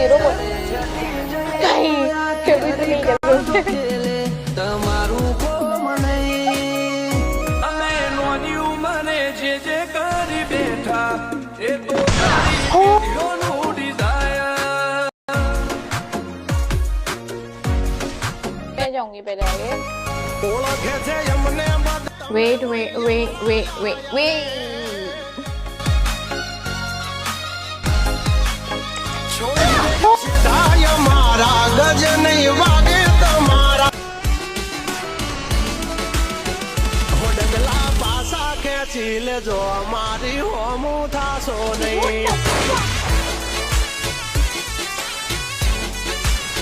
robot કઈ ખેડૂત નહીં જરૂર તમારું કોમ નહીં અમે નોની ઉંમરે જે કરી બેઠા એ તો તારી ડિઝાયર मैं जाऊंगी पहले आगे ઓળખે છે એમને वेट છોડી મારા ગજ નહીં વાગે તમારા હોડગલા પાસા ખેંચી લેજો મારી હોમું થાશો નહીં